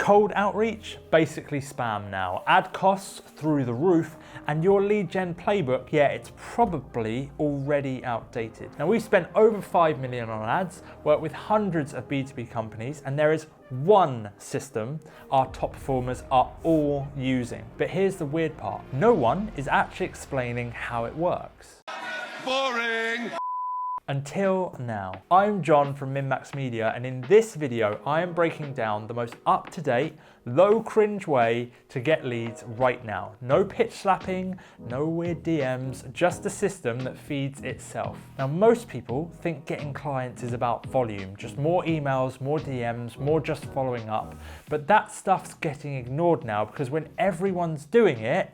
Cold outreach, basically spam now. Ad costs through the roof, and your lead gen playbook, yeah, it's probably already outdated. Now, we've spent over 5 million on ads, worked with hundreds of B2B companies, and there is one system our top performers are all using. But here's the weird part. No one is actually explaining how it works. Boring! Until now. I'm John from MinMax Media, and in this video I am breaking down the most up-to-date, low cringe way to get leads right now. No pitch slapping, no weird DMs, just a system that feeds itself. Now, most people think getting clients is about volume, just more emails, more DMs, more just following up, but that stuff's getting ignored now because when everyone's doing it,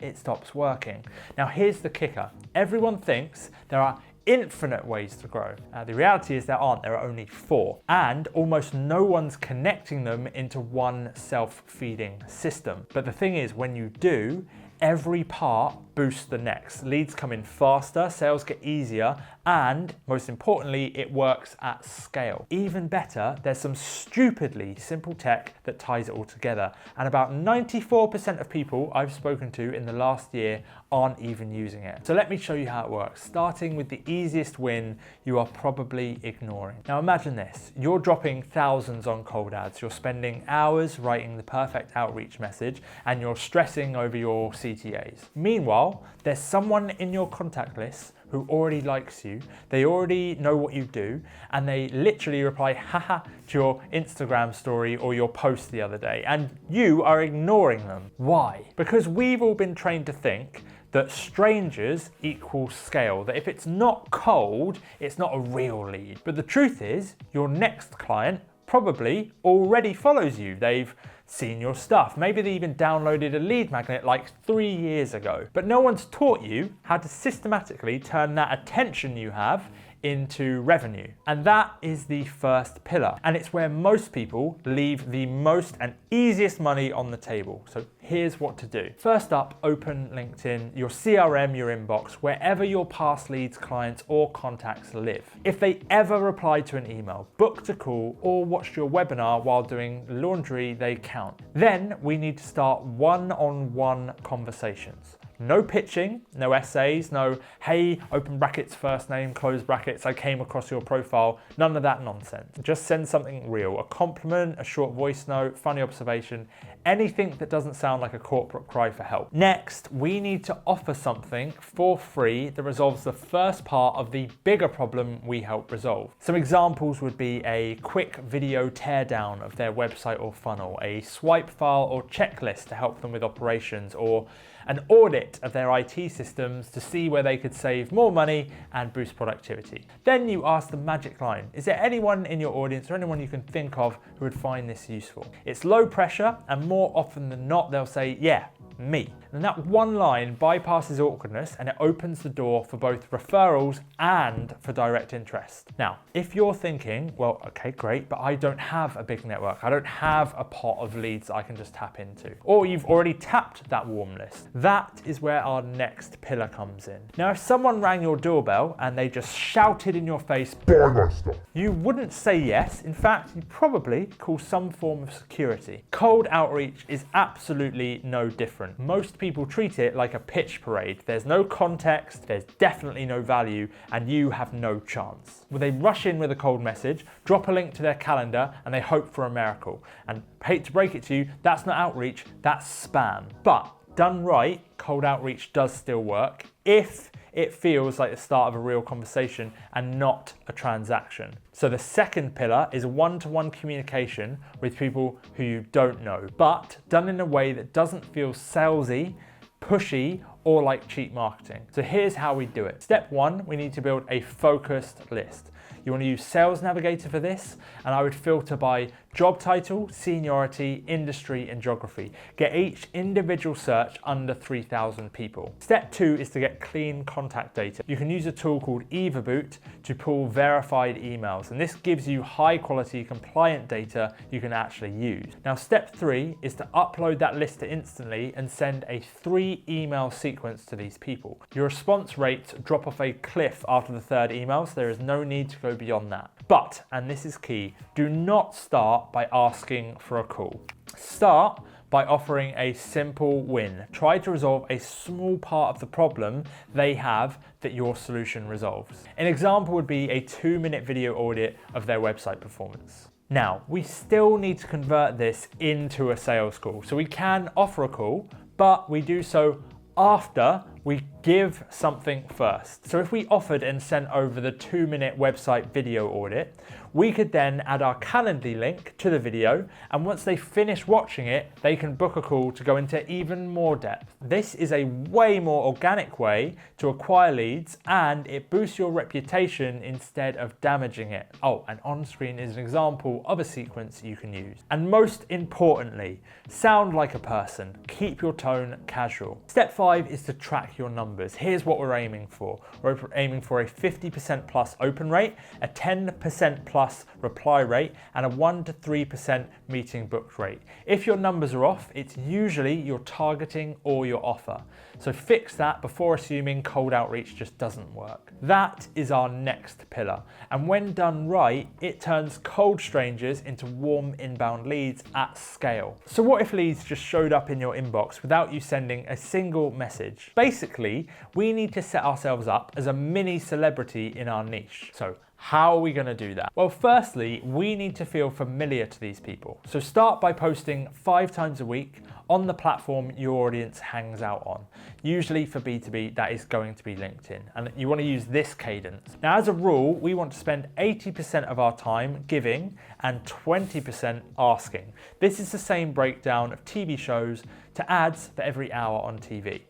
it stops working. Now, here's the kicker. Everyone thinks there are infinite ways to grow. The reality is there aren't, there are only 4. And almost no one's connecting them into one self-feeding system. But the thing is, when you do, every part boosts the next. Leads come in faster, sales get easier, and most importantly, it works at scale. Even better, there's some stupidly simple tech that ties it all together. And about 94% of people I've spoken to in the last year aren't even using it. So let me show you how it works, starting with the easiest win you are probably ignoring. Now imagine this, you're dropping thousands on cold ads, you're spending hours writing the perfect outreach message, and you're stressing over your CTAs. Meanwhile, there's someone in your contact list who already likes you, they already know what you do, and they literally reply haha to your Instagram story or your post the other day, and you are ignoring them. Why? Because we've all been trained to think that strangers equals scale, that if it's not cold, it's not a real lead. But the truth is, your next client probably already follows you. They've seen your stuff. Maybe they even downloaded a lead magnet like 3 years ago. But no one's taught you how to systematically turn that attention you have into revenue. And that is the first pillar. And it's where most people leave the most and easiest money on the table. So here's what to do. First up, open LinkedIn, your CRM, your inbox, wherever your past leads, clients, or contacts live. If they ever replied to an email, booked a call, or watched your webinar while doing laundry, they count. Then we need to start one-on-one conversations. No pitching, no essays, no, hey, open brackets, first name, close brackets, I came across your profile, none of that nonsense. Just send something real, a compliment, a short voice note, funny observation, anything that doesn't sound like a corporate cry for help. Next, we need to offer something for free that resolves the first part of the bigger problem we help resolve. Some examples would be a quick video teardown of their website or funnel, a swipe file or checklist to help them with operations, or an audit of their IT systems to see where they could save more money and boost productivity. Then you ask the magic line, is there anyone in your audience or anyone you can think of who would find this useful? It's low pressure, and more often than not, they'll say, yeah, me. And that one line bypasses awkwardness and it opens the door for both referrals and for direct interest. Now, if you're thinking, well, okay, great, but I don't have a big network. I don't have a pot of leads that I can just tap into. Or you've already tapped that warm list. That is where our next pillar comes in. Now, if someone rang your doorbell and they just shouted in your face, buy my stuff, you wouldn't say yes. In fact, you'd probably call some form of security. Cold outreach is absolutely no different. Most people treat it like a pitch parade. There's no context, there's definitely no value, and you have no chance. Well, they rush in with a cold message, drop a link to their calendar, and they hope for a miracle. And hate to break it to you, that's not outreach, that's spam. But done right, cold outreach does still work if it feels like the start of a real conversation and not a transaction. So the second pillar is one-to-one communication with people who you don't know, but done in a way that doesn't feel salesy, pushy, or like cheap marketing. So here's how we do it. Step 1, we need to build a focused list. You want to use Sales Navigator for this, and I would filter by job title, seniority, industry, and geography. Get each individual search under 3,000 people. Step 2 is to get clean contact data. You can use a tool called Everboot to pull verified emails, and this gives you high quality compliant data you can actually use. Now, step 3 is to upload that list to Instantly and send a 3 email sequence to these people. Your response rates drop off a cliff after the 3rd email, so there is no need to go beyond that. But, and this is key, do not start start by asking for a call. Start by offering a simple win. Try to resolve a small part of the problem they have that your solution resolves. An example would be a 2-minute video audit of their website performance. Now, we still need to convert this into a sales call. So we can offer a call, but we do so after we give something first. So if we offered and sent over the 2-minute website video audit, we could then add our Calendly link to the video, and once they finish watching it, they can book a call to go into even more depth. This is a way more organic way to acquire leads, and it boosts your reputation instead of damaging it. Oh, and on screen is an example of a sequence you can use. And most importantly, sound like a person. Keep your tone casual. Step 5 is to track your numbers. Here's what we're aiming for. We're aiming for a 50% plus open rate, a 10% plus reply rate, and a 1 to 3% meeting booked rate. If your numbers are off, it's usually your targeting or your offer. So fix that before assuming cold outreach just doesn't work. That is our next pillar. And when done right, it turns cold strangers into warm inbound leads at scale. So what if leads just showed up in your inbox without you sending a single message? Basically, we need to set ourselves up as a mini celebrity in our niche. So how are we going to do that? Well, firstly, we need to feel familiar to these people. So start by posting 5 times a week on the platform your audience hangs out on. Usually for B2B, that is going to be LinkedIn. And you want to use this cadence. Now, as a rule, we want to spend 80% of our time giving and 20% asking. This is the same breakdown of TV shows to ads for every hour on TV.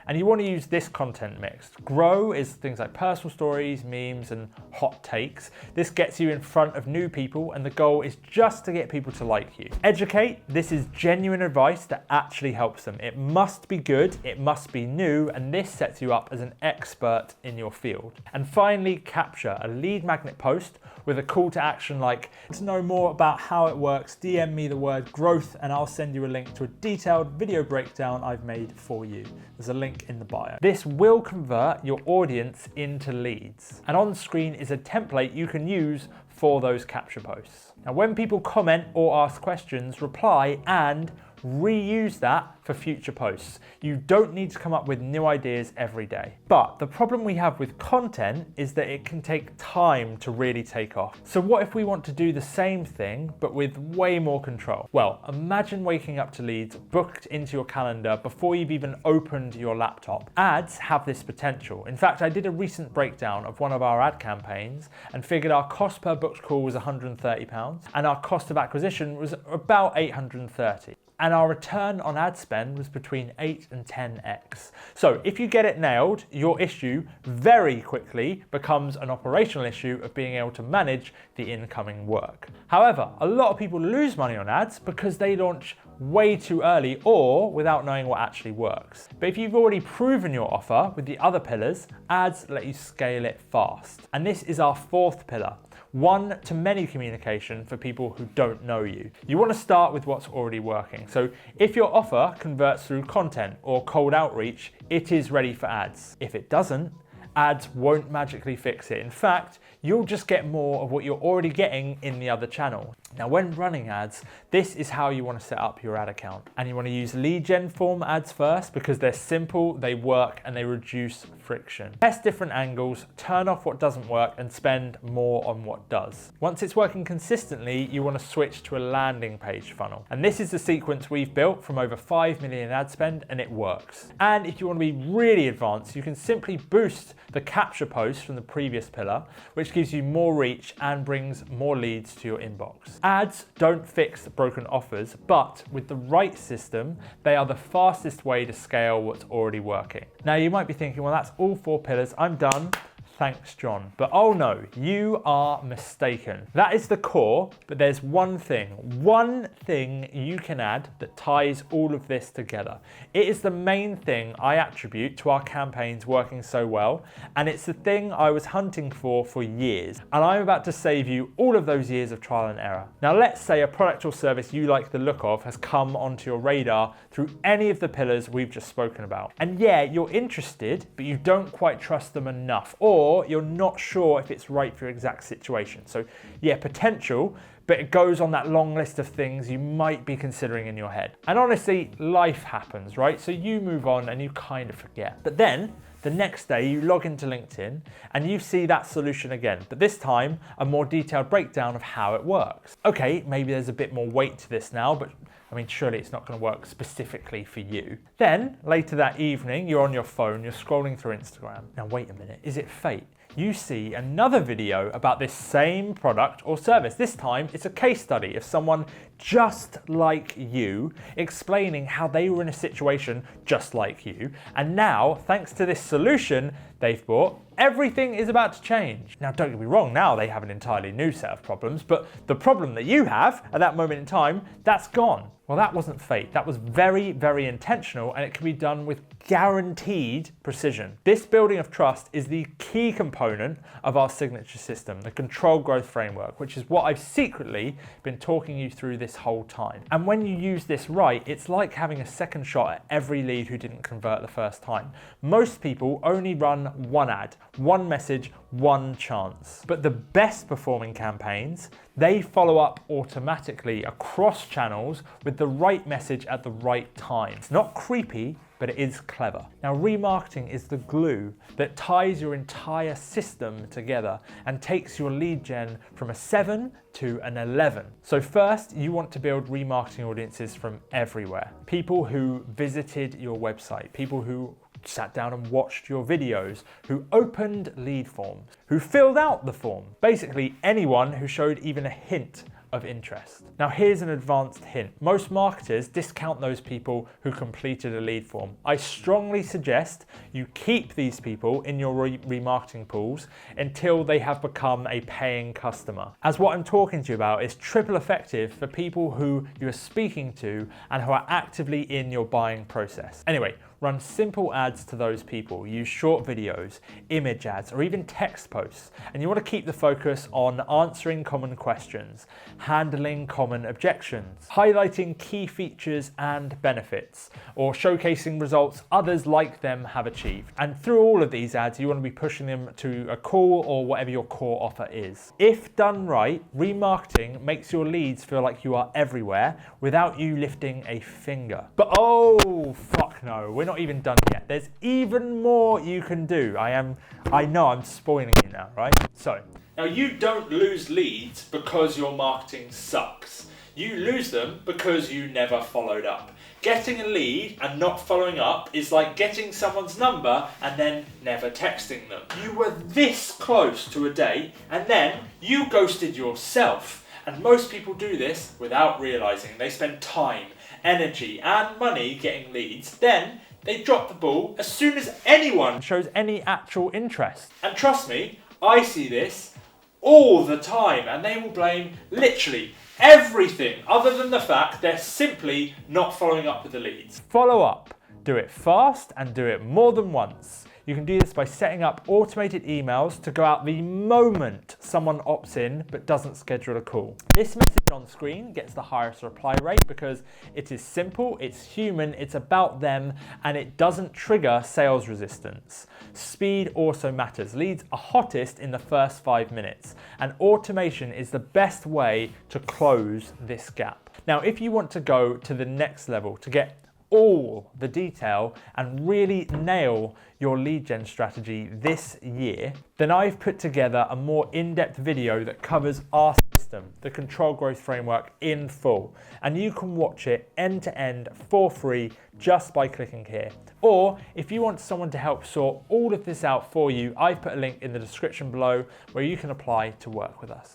And you want to use this content mix. Grow is things like personal stories, memes, and hot takes. This gets you in front of new people, and the goal is just to get people to like you. Educate, this is genuine advice that actually helps them. It must be good, it must be new, and this sets you up as an expert in your field. And finally, capture, a lead magnet post with a call to action like, to know more about how it works, DM me the word growth and I'll send you a link to a detailed video breakdown I've made for you. There's a link in the bio. This will convert your audience into leads. And on screen is a template you can use for those capture posts. Now, when people comment or ask questions, reply and reuse that for future posts. You don't need to come up with new ideas every day. But the problem we have with content is that it can take time to really take off. So what if we want to do the same thing, but with way more control? Well, imagine waking up to leads booked into your calendar before you've even opened your laptop. Ads have this potential. In fact, I did a recent breakdown of one of our ad campaigns and figured our cost per booked call was £130 and our cost of acquisition was about £830. And our return on ad spend was between 8 and 10x. So if you get it nailed, your issue very quickly becomes an operational issue of being able to manage the incoming work. However, a lot of people lose money on ads because they launch way too early or without knowing what actually works. But if you've already proven your offer with the other pillars, ads let you scale it fast. And this is our 4th pillar. One-to-many communication for people who don't know you. You want to start with what's already working. So if your offer converts through content or cold outreach, it is ready for ads. If it doesn't, ads won't magically fix it. In fact, you'll just get more of what you're already getting in the other channel. Now, when running ads, this is how you want to set up your ad account. And you want to use lead gen form ads first because they're simple, they work, and they reduce friction. Test different angles, turn off what doesn't work, and spend more on what does. Once it's working consistently, you want to switch to a landing page funnel. And this is the sequence we've built from over 5 million ad spend, and it works. And if you want to be really advanced, you can simply boost the capture post from the previous pillar, which gives you more reach and brings more leads to your inbox. Ads don't fix broken offers, but with the right system, they are the fastest way to scale what's already working. Now, you might be thinking, well, that's all 4 pillars, I'm done. Thanks, John. But oh no, you are mistaken. That is the core, but there's one thing you can add that ties all of this together. It is the main thing I attribute to our campaigns working so well, and it's the thing I was hunting for years, and I'm about to save you all of those years of trial and error. Now, let's say a product or service you like the look of has come onto your radar through any of the pillars we've just spoken about. And yeah, you're interested, but you don't quite trust them enough, or you're not sure if it's right for your exact situation. So yeah, potential, but it goes on that long list of things you might be considering in your head. And honestly, life happens, right? So you move on and you kind of forget. But then the next day you log into LinkedIn and you see that solution again, but this time a more detailed breakdown of how it works. Okay, maybe there's a bit more weight to this now, but I mean, surely it's not going to work specifically for you. Then later that evening, you're on your phone, you're scrolling through Instagram. Now wait a minute, is it fate? You see another video about this same product or service. This time it's a case study of someone just like you explaining how they were in a situation just like you. And now, thanks to this solution they've bought, everything is about to change. Now, don't get me wrong, now they have an entirely new set of problems, but the problem that you have at that moment in time, that's gone. Well, that wasn't fate. That was very, very intentional, and it can be done with guaranteed precision. This building of trust is the key component of our signature system, the controlled growth framework, which is what I've secretly been talking you through this whole time. And when you use this right, it's like having a second shot at every lead who didn't convert the first time. Most people only run one ad, one message, one chance. But the best performing campaigns, they follow up automatically across channels with the right message at the right time. It's not creepy, but it is clever. Now, remarketing is the glue that ties your entire system together and takes your lead gen from a 7 to an 11. So first, you want to build remarketing audiences from everywhere. People who visited your website, people who sat down and watched your videos, who opened lead forms, who filled out the form. Basically, anyone who showed even a hint of interest. Now here's an advanced hint. Most marketers discount those people who completed a lead form. I strongly suggest you keep these people in your remarketing pools until they have become a paying customer. As what I'm talking to you about is triple effective for people who you're speaking to and who are actively in your buying process. Anyway, run simple ads to those people. Use short videos, image ads, or even text posts. And you want to keep the focus on answering common questions, handling common objections, highlighting key features and benefits, or showcasing results others like them have achieved. And through all of these ads, you want to be pushing them to a call or whatever your core offer is. If done right, remarketing makes your leads feel like you are everywhere without you lifting a finger. But oh, fuck no, we're not even done yet. There's even more you can do. I know I'm spoiling you now, right? So, now you don't lose leads because your marketing sucks. You lose them because you never followed up. Getting a lead and not following up is like getting someone's number and then never texting them. You were this close to a date and then you ghosted yourself. And most people do this without realizing. They spend time, energy, and money getting leads. Then they drop the ball as soon as anyone shows any actual interest. And trust me, I see this all the time, and they will blame literally everything other than the fact they're simply not following up with the leads. Follow up. Do it fast and do it more than once. You can do this by setting up automated emails to go out the moment someone opts in but doesn't schedule a call. This message on screen gets the highest reply rate because it is simple, it's human, it's about them, and it doesn't trigger sales resistance. Speed also matters. Leads are hottest in the first 5 minutes, and automation is the best way to close this gap. Now, if you want to go to the next level, to get all the detail and really nail your lead gen strategy this year, then I've put together a more in-depth video that covers our system, the Control Growth Framework, in full. And you can watch it end to end for free just by clicking here. Or if you want someone to help sort all of this out for you, I've put a link in the description below where you can apply to work with us.